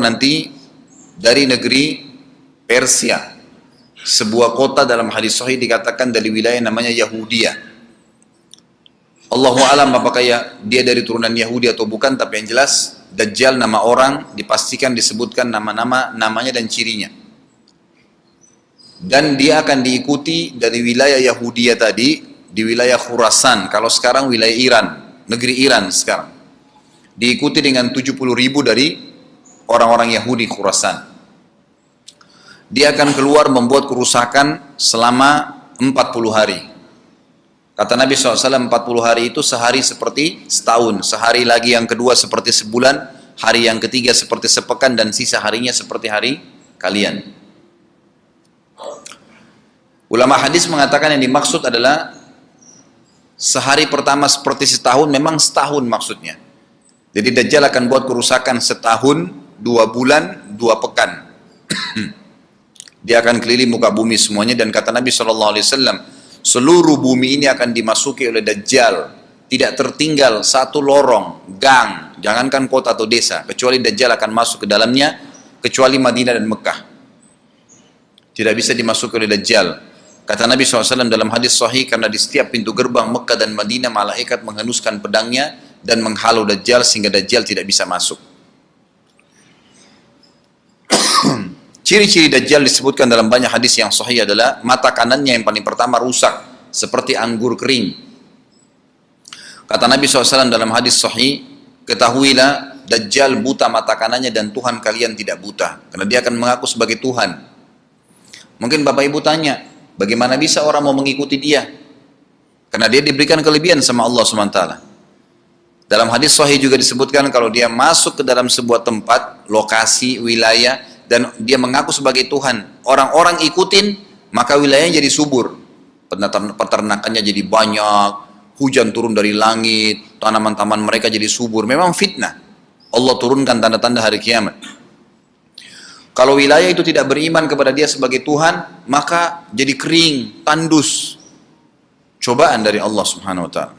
nanti dari negeri Persia. Sebuah kota dalam hadis sahih dikatakan dari wilayah namanya Yahudiyah. Allahu alam apakah dia dari turunan Yahudi atau bukan, tapi yang jelas Dajjal nama orang dipastikan disebutkan namanya dan cirinya. Dan dia akan diikuti dari wilayah Yahudiyah tadi di wilayah Khurasan, kalau sekarang wilayah Iran, negeri Iran sekarang. Diikuti dengan 70.000 dari orang-orang Yahudi Khurasan. Dia akan keluar membuat kerusakan selama 40 hari. Kata Nabi SAW, 40 hari itu sehari seperti setahun, sehari lagi yang kedua seperti sebulan, hari yang ketiga seperti sepekan, dan sisa harinya seperti hari kalian. Ulama hadis mengatakan yang dimaksud adalah sehari pertama seperti setahun, memang setahun maksudnya. Jadi Dajjal akan buat kerusakan setahun, 2 bulan, 2 pekan. Dia akan keliling muka bumi semuanya, dan kata Nabi SAW, seluruh bumi ini akan dimasuki oleh Dajjal. Tidak tertinggal satu lorong, gang, jangankan kota atau desa, kecuali Dajjal akan masuk ke dalamnya, kecuali Madinah dan Mekah. Tidak bisa dimasuki oleh Dajjal. Kata Nabi SAW dalam hadis sahih, karena di setiap pintu gerbang Mekah dan Madinah, malaikat menghenuskan pedangnya dan menghalau Dajjal sehingga Dajjal tidak bisa masuk. Ciri-ciri Dajjal disebutkan dalam banyak hadis yang sahih adalah mata kanannya yang paling pertama rusak seperti anggur kering. Kata Nabi SAW dalam hadis sahih, ketahuilah Dajjal buta mata kanannya dan Tuhan kalian tidak buta, karena dia akan mengaku sebagai Tuhan. Mungkin Bapak Ibu tanya, bagaimana bisa orang mau mengikuti dia? Karena dia diberikan kelebihan sama Allah SWT. Dalam hadis sahih juga disebutkan kalau dia masuk ke dalam sebuah tempat, lokasi, wilayah, dan dia mengaku sebagai Tuhan, orang-orang ikutin, maka wilayahnya jadi subur, peternakannya jadi banyak, hujan turun dari langit, tanaman-tanaman mereka jadi subur. Memang fitnah, Allah turunkan tanda-tanda hari kiamat. Kalau wilayah itu tidak beriman kepada dia sebagai Tuhan, maka jadi kering, tandus, cobaan dari Allah Subhanahu Wa Taala.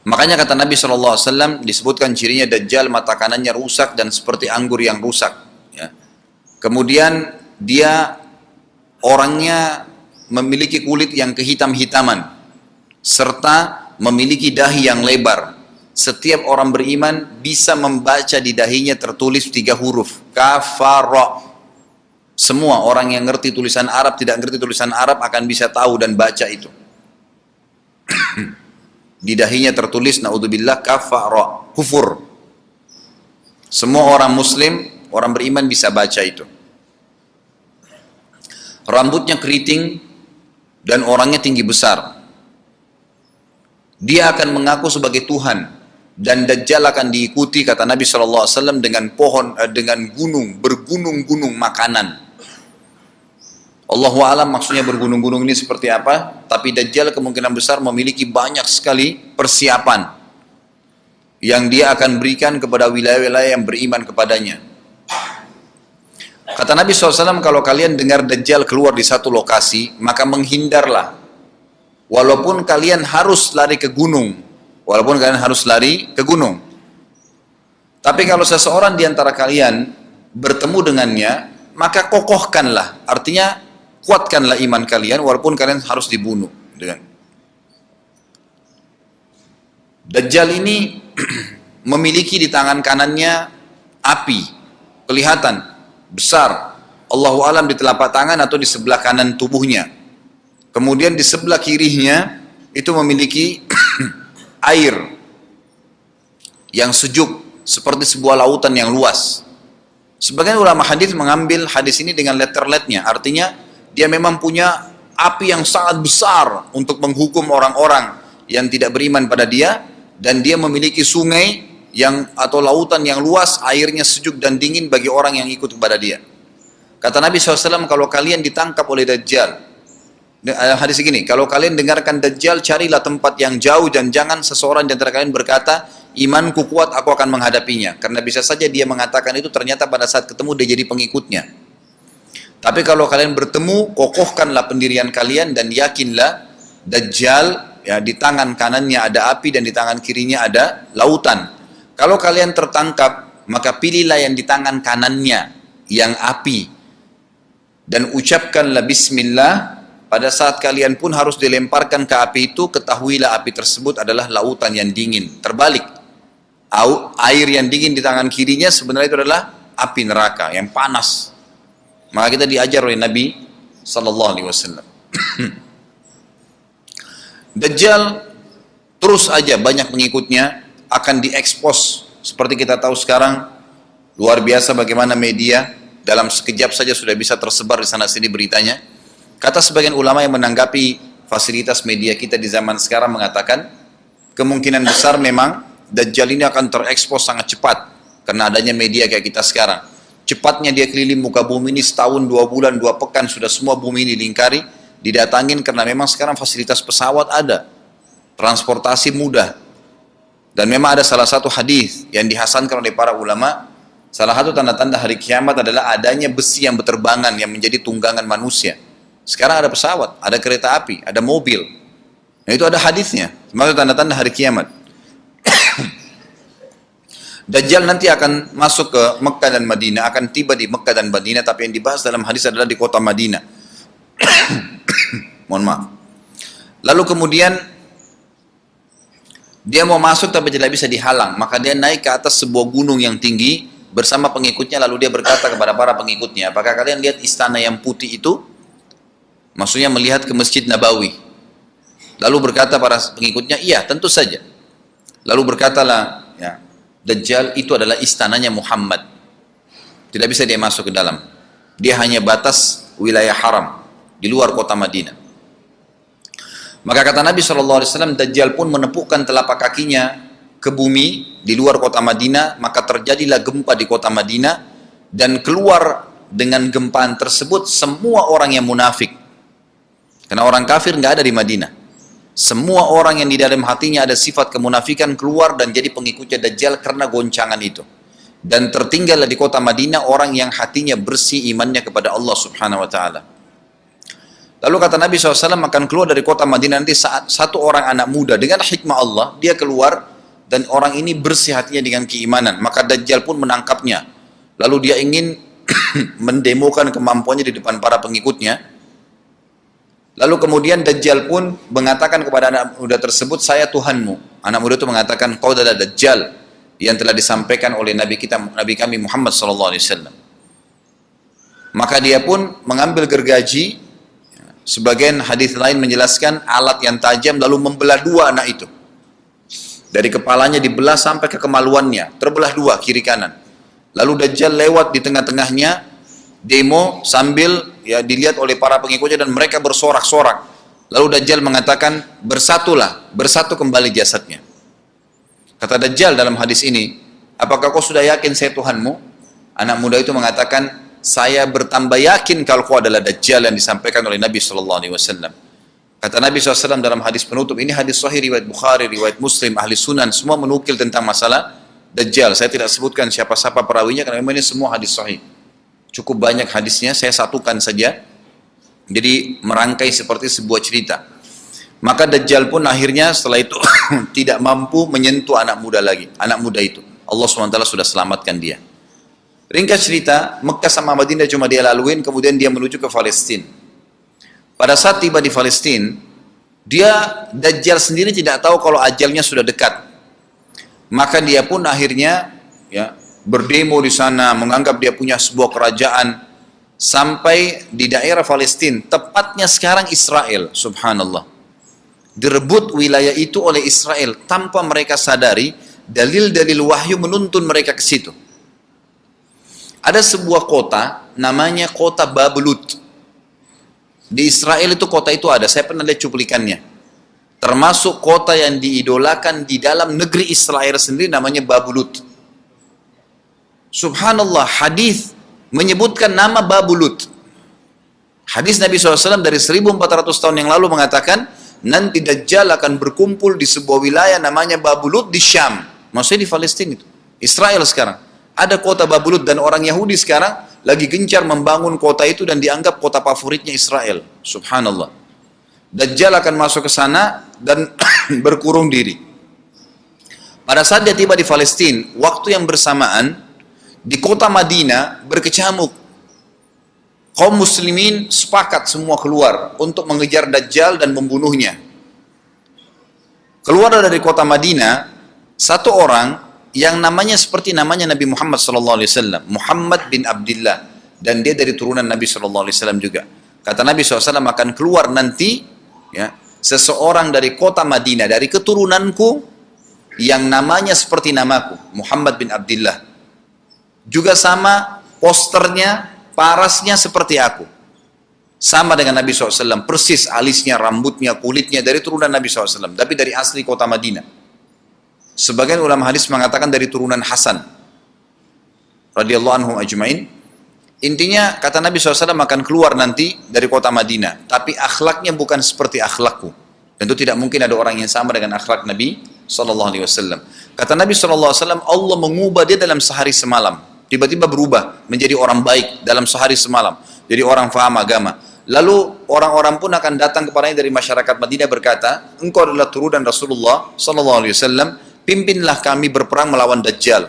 Makanya kata Nabi SAW disebutkan cirinya Dajjal mata kanannya rusak dan seperti anggur yang rusak. Ya. Kemudian dia orangnya memiliki kulit yang kehitam-hitaman serta memiliki dahi yang lebar. Setiap orang beriman bisa membaca di dahinya tertulis 3 huruf kafara. Semua orang yang ngerti tulisan Arab, tidak ngerti tulisan Arab akan bisa tahu dan baca itu. Di dahinya tertulis naudzubillah kafara, kufur. Semua orang muslim, orang beriman bisa baca itu. Rambutnya keriting dan orangnya tinggi besar. Dia akan mengaku sebagai Tuhan dan Dajjal akan diikuti kata Nabi SAW dengan dengan gunung, bergunung-gunung makanan. Allahu alam maksudnya bergunung-gunung ini seperti apa, tapi Dajjal kemungkinan besar memiliki banyak sekali persiapan yang dia akan berikan kepada wilayah-wilayah yang beriman kepadanya. Kata Nabi SAW, kalau kalian dengar Dajjal keluar di satu lokasi, maka menghindarlah. Walaupun kalian harus lari ke gunung. Tapi kalau seseorang di antara kalian bertemu dengannya, maka kokohkanlah. Artinya, kuatkanlah iman kalian, walaupun kalian harus dibunuh. Dajjal ini memiliki di tangan kanannya api, kelihatan besar, Allahu alam di telapak tangan atau di sebelah kanan tubuhnya. Kemudian di sebelah kirinya itu memiliki air yang sejuk seperti sebuah lautan yang luas. Sebagian ulama hadis mengambil hadis ini dengan letter-letternya, artinya dia memang punya api yang sangat besar untuk menghukum orang-orang yang tidak beriman pada dia, dan dia memiliki sungai atau lautan yang luas, airnya sejuk dan dingin bagi orang yang ikut kepada dia. Kata Nabi SAW, kalau kalian ditangkap oleh Dajjal, hadis gini, kalau kalian dengarkan Dajjal, carilah tempat yang jauh dan jangan seseorang di antara kalian berkata, imanku kuat, aku akan menghadapinya. Karena bisa saja dia mengatakan itu, ternyata pada saat ketemu dia jadi pengikutnya. Tapi kalau kalian bertemu, kokohkanlah pendirian kalian dan yakinlah Dajjal, ya, di tangan kanannya ada api dan di tangan kirinya ada lautan. Kalau kalian tertangkap maka pilihlah yang di tangan kanannya, yang api. Dan ucapkanlah bismillah, pada saat kalian pun harus dilemparkan ke api itu, ketahuilah api tersebut adalah lautan yang dingin. Terbalik, air yang dingin di tangan kirinya sebenarnya itu adalah api neraka yang panas. Maka kita diajar oleh Nabi SAW. Dajjal terus aja banyak pengikutnya, akan diekspos. Seperti kita tahu sekarang, luar biasa bagaimana media dalam sekejap saja sudah bisa tersebar di sana sini beritanya. Kata sebagian ulama yang menanggapi fasilitas media kita di zaman sekarang mengatakan, kemungkinan besar memang Dajjal ini akan terekspos sangat cepat karena adanya media kayak kita sekarang. Cepatnya dia keliling muka bumi ini setahun, 2 bulan, 2 pekan, sudah semua bumi ini dilingkari, didatangin karena memang sekarang fasilitas pesawat ada, transportasi mudah. Dan memang ada salah satu hadis yang dihasankan oleh para ulama, salah satu tanda-tanda hari kiamat adalah adanya besi yang berterbangan yang menjadi tunggangan manusia. Sekarang ada pesawat, ada kereta api, ada mobil. Nah, itu ada hadisnya. Maksud tanda-tanda hari kiamat. Dajjal nanti akan masuk ke Mekah dan Madinah, akan tiba di Mekah dan Madinah, tapi yang dibahas dalam hadis adalah di kota Madinah. Mohon maaf. Lalu kemudian dia mau masuk tapi tidak bisa dihalang, maka dia naik ke atas sebuah gunung yang tinggi bersama pengikutnya, lalu dia berkata kepada para pengikutnya, apakah kalian lihat istana yang putih itu? Maksudnya melihat ke Masjid Nabawi. Lalu berkata para pengikutnya, iya tentu saja. Lalu berkatalah, ya, Dajjal itu adalah istananya Muhammad. Tidak bisa dia masuk ke dalam. Dia hanya batas wilayah haram di luar kota Madinah. Maka kata Nabi SAW, Dajjal pun menepukkan telapak kakinya ke bumi di luar kota Madinah, maka terjadilah gempa di kota Madinah, dan keluar dengan gempaan tersebut semua orang yang munafik. Karena orang kafir nggak ada di Madinah. Semua orang yang di dalam hatinya ada sifat kemunafikan keluar dan jadi pengikutnya Dajjal karena goncangan itu. Dan tertinggallah di kota Madinah orang yang hatinya bersih imannya kepada Allah Subhanahu Wa Taala. Lalu kata Nabi SAW akan keluar dari kota Madinah nanti saat satu orang anak muda dengan hikmah Allah, dia keluar dan orang ini bersih hatinya dengan keimanan. Maka Dajjal pun menangkapnya. Lalu dia ingin mendemokan kemampuannya di depan para pengikutnya. Lalu kemudian Dajjal pun mengatakan kepada anak muda tersebut, saya Tuhanmu. Anak muda itu mengatakan, kau adalah Dajjal yang telah disampaikan oleh Nabi kami Muhammad SAW. Maka dia pun mengambil gergaji. Sebagian hadis lain menjelaskan alat yang tajam lalu membelah dua anak itu. Dari kepalanya dibelah sampai ke kemaluannya, terbelah dua kiri kanan. Lalu Dajjal lewat di tengah-tengahnya, demo sambil ya dilihat oleh para pengikutnya dan mereka bersorak-sorak. Lalu Dajjal mengatakan, bersatulah, bersatu kembali jasadnya. Kata Dajjal dalam hadis ini, apakah kau sudah yakin saya Tuhanmu? Anak muda itu mengatakan, saya bertambah yakin kalau kau adalah Dajjal yang disampaikan oleh Nabi SAW. Kata Nabi SAW dalam hadis penutup, ini hadis sahih riwayat Bukhari, riwayat Muslim, ahli sunan, semua menukil tentang masalah Dajjal. Saya tidak sebutkan siapa-siapa perawinya karena memang ini semua hadis sahih. Cukup banyak hadisnya, saya satukan saja. Jadi merangkai seperti sebuah cerita. Maka Dajjal pun akhirnya setelah itu tidak mampu menyentuh anak muda lagi. Anak muda itu, Allah SWT sudah selamatkan dia. Ringkas cerita, Mekah sama Madinah cuma dia laluin, kemudian dia menuju ke Palestina. Pada saat tiba di Palestina, Dajjal sendiri tidak tahu kalau ajalnya sudah dekat. Maka dia pun akhirnya ya berdemo di sana, menganggap dia punya sebuah kerajaan sampai di daerah Palestina, tepatnya sekarang Israel, subhanallah. Direbut wilayah itu oleh Israel tanpa mereka sadari, dalil-dalil wahyu menuntun mereka ke situ. Ada sebuah kota namanya kota Babelut. Di Israel itu kota itu ada, saya pernah lihat cuplikannya. Termasuk kota yang diidolakan di dalam negeri Israel sendiri namanya Babelut. Subhanallah, hadis menyebutkan nama Babelut. Hadis Nabi SAW dari 1400 tahun yang lalu mengatakan, nanti Dajjal akan berkumpul di sebuah wilayah namanya Babelut di Syam. Maksudnya di Palestina itu. Israel sekarang. Ada kota Babelut dan orang Yahudi sekarang lagi gencar membangun kota itu dan dianggap kota favoritnya Israel. Subhanallah. Dajjal akan masuk ke sana dan berkurung diri. Pada saat dia tiba di Palestina, waktu yang bersamaan, Di kota Madinah berkecamuk. Kaum muslimin sepakat semua keluar untuk mengejar Dajjal dan membunuhnya. Keluar dari kota Madinah satu orang yang namanya seperti namanya Nabi Muhammad SAW, Muhammad bin Abdullah, dan dia dari turunan Nabi SAW juga. Kata Nabi SAW, akan keluar nanti ya, seseorang dari kota Madinah, dari keturunanku, yang namanya seperti namaku, Muhammad bin Abdullah. Juga sama posternya, parasnya seperti aku. Sama dengan Nabi SAW, persis alisnya, rambutnya, kulitnya, dari turunan Nabi SAW, tapi dari asli kota Madinah. Sebagian ulama hadis mengatakan dari turunan Hasan radhiyallahu anhum ajmain. Intinya kata Nabi SAW akan keluar nanti dari kota Madinah, tapi akhlaknya bukan seperti akhlakku. Tentu tidak mungkin ada orang yang sama dengan akhlak Nabi SAW. Kata Nabi SAW, Allah mengubah dia dalam sehari semalam. Tiba-tiba berubah menjadi orang baik dalam sehari semalam. Jadi orang faham agama. Lalu orang-orang pun akan datang kepadanya dari masyarakat Madinah berkata, engkau adalah turunan Rasulullah SAW, pimpinlah kami berperang melawan Dajjal.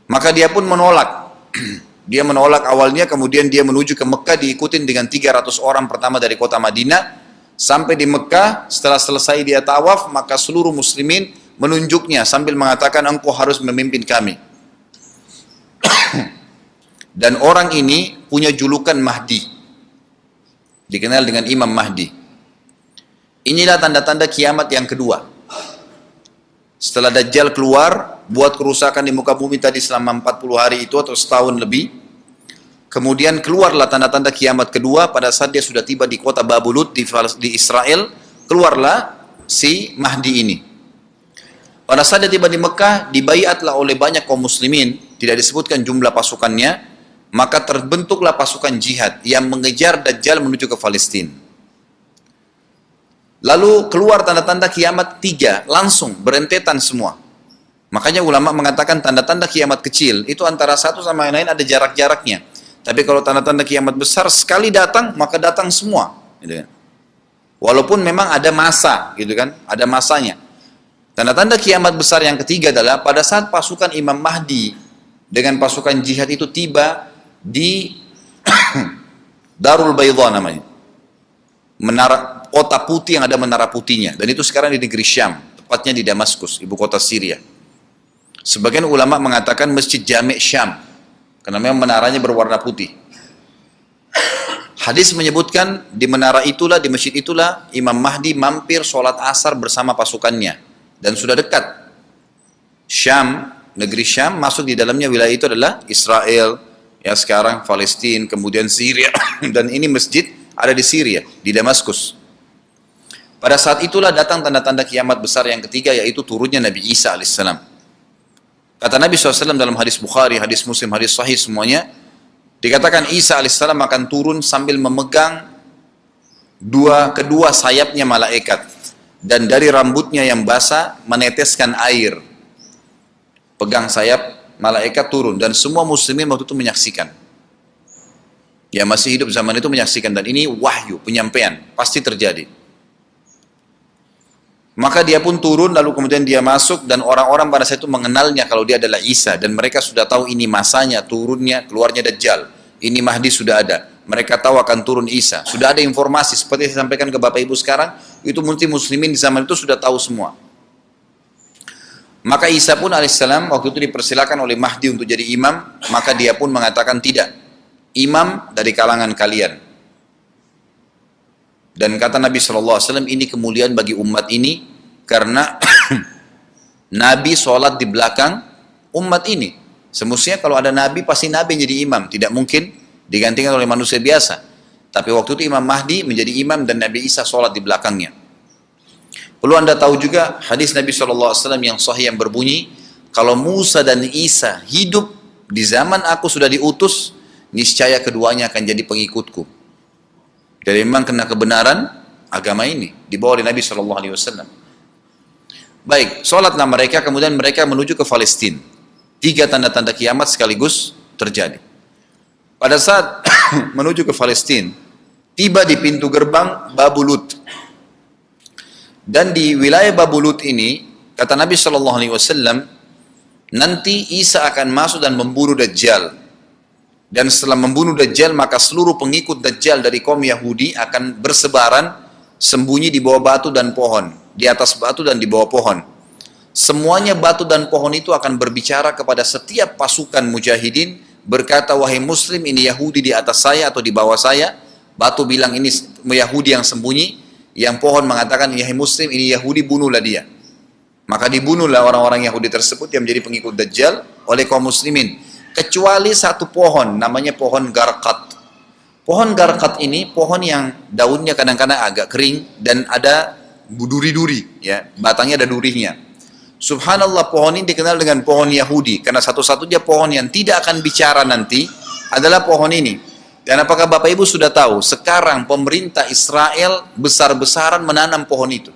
Maka dia pun menolak. Dia menolak awalnya, kemudian dia menuju ke Mekah diikutin dengan 300 orang pertama dari kota Madinah. Sampai di Mekah, setelah selesai dia tawaf, maka seluruh muslimin menunjuknya sambil mengatakan, engkau harus memimpin kami. Dan orang ini punya julukan Mahdi, dikenal dengan Imam Mahdi. Inilah tanda-tanda kiamat yang kedua. Setelah Dajjal keluar, buat kerusakan di muka bumi tadi selama 40 hari itu atau setahun lebih, kemudian keluarlah tanda-tanda kiamat kedua pada saat dia sudah tiba di kota Babulut di Israel. Keluarlah si Mahdi ini. Pada saat dia tiba di Mekah, dibaiatlah oleh banyak kaum muslimin, tidak disebutkan jumlah pasukannya, maka terbentuklah pasukan jihad yang mengejar Dajjal menuju ke Palestina. Lalu keluar tanda-tanda kiamat 3, langsung berentetan semua. Makanya ulama mengatakan tanda-tanda kiamat kecil itu antara satu sama yang lain ada jarak-jaraknya. Tapi kalau tanda-tanda kiamat besar sekali datang, maka datang semua. Gitu kan. Walaupun memang ada masa, gitu kan, ada masanya. Tanda-tanda kiamat besar yang ketiga adalah pada saat pasukan Imam Mahdi dengan pasukan jihad itu tiba di Darul Baydha namanya, menara kota putih yang ada menara putihnya, dan itu sekarang di negeri Syam, tepatnya di Damaskus, ibu kota Syria. Sebagian ulama mengatakan Masjid Jami' Syam, karena memang menaranya berwarna putih. Hadis menyebutkan di menara itulah, di masjid itulah Imam Mahdi mampir sholat asar bersama pasukannya, dan sudah dekat Syam, negeri Syam, masuk di dalamnya wilayah itu adalah Israel, ya sekarang Palestina, kemudian Syria, dan ini masjid ada di Syria, di Damaskus. Pada saat itulah datang tanda-tanda kiamat besar yang ketiga, yaitu turunnya Nabi Isa alaihissalam. Kata Nabi SAW dalam hadis Bukhari, hadis Muslim, hadis Sahih semuanya, dikatakan Isa alaihissalam akan turun sambil memegang kedua sayapnya malaikat, dan dari rambutnya yang basah meneteskan air. Pegang sayap malaikat turun, dan semua muslimin waktu itu menyaksikan. Ya masih hidup zaman itu menyaksikan, dan ini wahyu, penyampaian, pasti terjadi. Maka dia pun turun, lalu kemudian dia masuk, dan orang-orang pada saat itu mengenalnya kalau dia adalah Isa, dan mereka sudah tahu ini masanya, turunnya, keluarnya Dajjal. Ini Mahdi sudah ada. Mereka tahu akan turun Isa. Sudah ada informasi, seperti saya sampaikan ke Bapak Ibu sekarang, itu mungkin muslimin di zaman itu sudah tahu semua. Maka Isa pun alaihissalam waktu itu dipersilakan oleh Mahdi untuk jadi imam, maka dia pun mengatakan tidak, imam dari kalangan kalian. Dan kata Nabi SAW, ini kemuliaan bagi umat ini, karena Nabi sholat di belakang umat ini. Semestinya kalau ada Nabi, pasti Nabi jadi imam, tidak mungkin digantikan oleh manusia biasa. Tapi waktu itu Imam Mahdi menjadi imam dan Nabi Isa sholat di belakangnya. Perlu anda tahu juga hadis Nabi SAW yang sahih yang berbunyi, kalau Musa dan Isa hidup di zaman aku sudah diutus, niscaya keduanya akan jadi pengikutku. Jadi memang kena kebenaran agama ini dibawa oleh Nabi SAW. Baik, sholatlah mereka, kemudian mereka menuju ke Palestina. 3 tanda-tanda kiamat sekaligus terjadi. Pada saat menuju ke Palestina, tiba di pintu gerbang Babulut. Dan di wilayah Babulut ini, kata Nabi SAW, nanti Isa akan masuk dan membunuh Dajjal. Dan setelah membunuh Dajjal, maka seluruh pengikut Dajjal dari kaum Yahudi akan bersebaran sembunyi di bawah batu dan pohon, di atas batu dan di bawah pohon. Semuanya batu dan pohon itu akan berbicara kepada setiap pasukan mujahidin, berkata, wahai muslim, ini Yahudi di atas saya atau di bawah saya. Batu bilang ini Yahudi yang sembunyi, yang pohon mengatakan, wahai muslim, ini Yahudi, bunuhlah dia. Maka dibunuhlah orang-orang Yahudi tersebut yang menjadi pengikut Dajjal oleh kaum muslimin. Kecuali satu pohon, namanya pohon Garqat. Pohon Garqat ini pohon yang daunnya kadang-kadang agak kering dan ada duri-duri, ya, batangnya ada durinya. Subhanallah, pohon ini dikenal dengan pohon Yahudi karena satu-satunya pohon yang tidak akan bicara nanti adalah pohon ini. Dan apakah Bapak Ibu sudah tahu sekarang pemerintah Israel besar-besaran menanam pohon itu?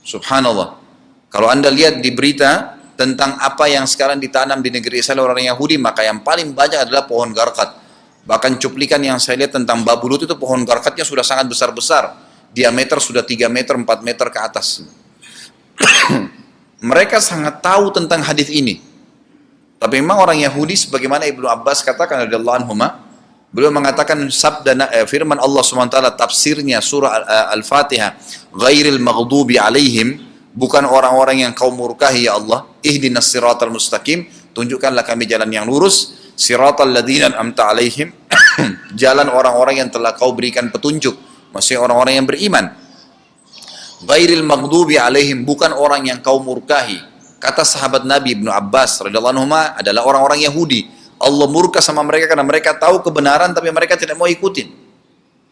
Subhanallah. Kalau Anda lihat di berita tentang apa yang sekarang ditanam di negeri Israel orang Yahudi, maka yang paling banyak adalah pohon Garqat. Bahkan cuplikan yang saya lihat tentang Babulut itu pohon Garqatnya sudah sangat besar-besar. Diameter sudah 3 meter, 4 meter ke atas. Mereka sangat tahu tentang hadis ini. Tapi memang orang Yahudi sebagaimana Ibnu Abbas katakan radhiyallahu anhuma, beliau mengatakan firman Allah SWT tafsirnya surah Al-Fatihah, ghairil maghdubi alaihim, bukan orang-orang yang kau murkahi ya Allah, ihdinas siratal mustaqim, tunjukkanlah kami jalan yang lurus, siratal ladzina an'amta alaihim, jalan orang-orang yang telah kau berikan petunjuk, maksudnya orang-orang yang beriman. Ghairil maghdubi alaihim, bukan orang yang kau murkahi. Kata sahabat Nabi Ibnu Abbas radhiyallahu anhu adalah orang-orang Yahudi. Allah murka sama mereka karena mereka tahu kebenaran tapi mereka tidak mau ikutin.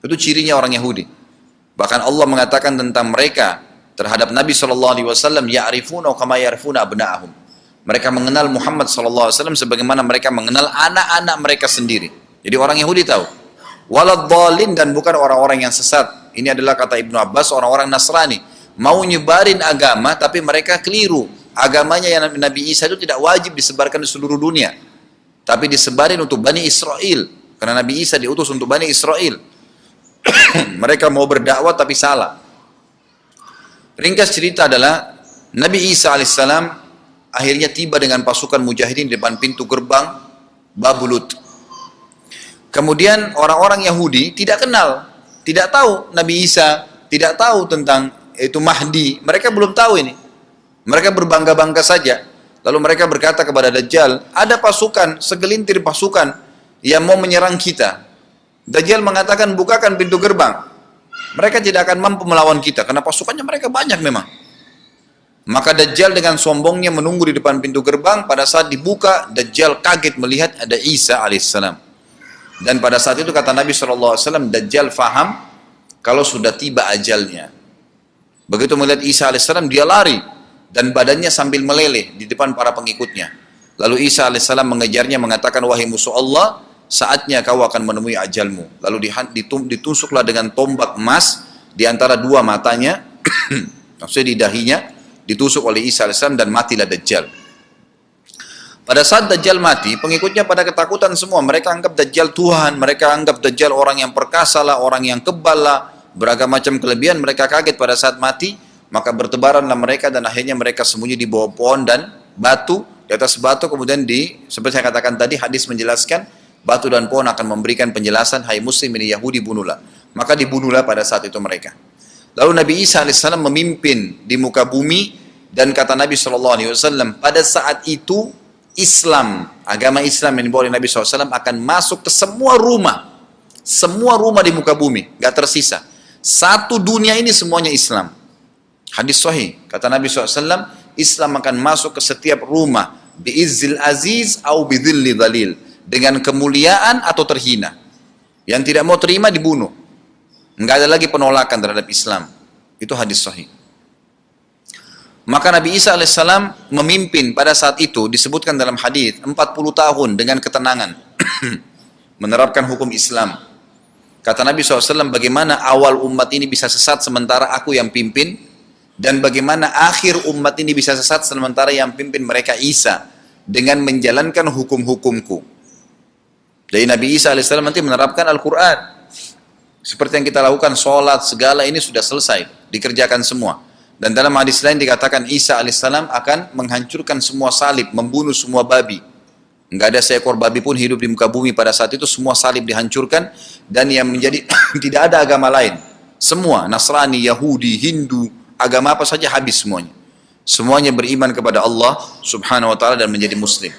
Itu cirinya orang Yahudi. Bahkan Allah mengatakan tentang mereka terhadap Nabi SAW, ya'rifuna kama ya'rifuna abna'ahum. Mereka mengenal Muhammad SAW sebagaimana mereka mengenal anak-anak mereka sendiri. Jadi orang Yahudi tahu. Waladhdallin, dan bukan orang-orang yang sesat. Ini adalah kata Ibnu Abbas, orang-orang Nasrani. Mau nyebarin agama tapi mereka keliru. Agamanya yang Nabi Isa itu tidak wajib disebarkan di seluruh dunia. Tapi disebarin untuk Bani Israel. Karena Nabi Isa diutus untuk Bani Israel. Mereka mau berdakwah tapi salah. Ringkas cerita adalah Nabi Isa alaihissalam akhirnya tiba dengan pasukan mujahidin di depan pintu gerbang Babulut. Kemudian orang-orang Yahudi tidak kenal, tidak tahu Nabi Isa, tidak tahu tentang itu Mahdi. Mereka belum tahu ini. Mereka berbangga-bangga saja. Lalu mereka berkata kepada Dajjal, ada pasukan, segelintir pasukan yang mau menyerang kita. Dajjal mengatakan, bukakan pintu gerbang. Mereka tidak akan mampu melawan kita karena pasukannya mereka banyak memang. Maka Dajjal dengan sombongnya menunggu di depan pintu gerbang. Pada saat dibuka, Dajjal kaget melihat ada Isa alaihissalam. Dan pada saat itu kata Nabi SAW, Dajjal faham kalau sudah tiba ajalnya. Begitu melihat Isa alaihissalam, dia lari dan badannya sambil meleleh di depan para pengikutnya. Lalu Isa alaihissalam mengejarnya mengatakan, wahai musuh Allah, saatnya kau akan menemui ajalmu. Lalu ditusuklah dengan tombak emas di antara dua matanya, maksudnya di dahinya, ditusuk oleh Isa AS dan matilah Dajjal. Pada saat Dajjal mati, pengikutnya pada ketakutan semua. Mereka anggap Dajjal Tuhan, mereka anggap Dajjal orang yang perkasa lah, orang yang kebal lah, beragam macam kelebihan. Mereka kaget pada saat mati, maka bertebaranlah mereka dan akhirnya mereka sembunyi di bawah pohon dan batu, di atas batu. Kemudian seperti saya katakan tadi, hadis menjelaskan, batu dan pohon akan memberikan penjelasan, hai muslim ini Yahudi bunuhlah. Maka dibunuhlah pada saat itu mereka. Lalu Nabi Isa AS memimpin di muka bumi, dan kata Nabi SAW, pada saat itu Islam, agama Islam yang dibawa oleh Nabi SAW akan masuk ke semua rumah di muka bumi, gak tersisa. Satu dunia ini semuanya Islam. Hadis sahih, kata Nabi SAW, Islam akan masuk ke setiap rumah, bi'izzil aziz au bidhilli dhalil, dengan kemuliaan atau terhina. Yang tidak mau terima dibunuh. Enggak ada lagi penolakan terhadap Islam. Itu hadis sahih. Maka Nabi Isa alaihissalam memimpin pada saat itu, disebutkan dalam hadis 40 tahun dengan ketenangan menerapkan hukum Islam. Kata Nabi SAW, bagaimana awal umat ini bisa sesat sementara aku yang pimpin, dan bagaimana akhir umat ini bisa sesat sementara yang pimpin mereka Isa dengan menjalankan hukum-hukumku. Jadi Nabi Isa alaihissalam nanti menerapkan Al-Quran seperti yang kita lakukan, sholat segala ini sudah selesai, dikerjakan semua. Dan dalam hadis lain dikatakan Isa alaihissalam akan menghancurkan semua salib, membunuh semua babi. Enggak ada seekor babi pun hidup di muka bumi pada saat itu, semua salib dihancurkan. Dan yang menjadi tidak ada agama lain. Semua, Nasrani, Yahudi, Hindu, agama apa saja habis semuanya. Semuanya beriman kepada Allah subhanahu wa ta'ala dan menjadi muslim.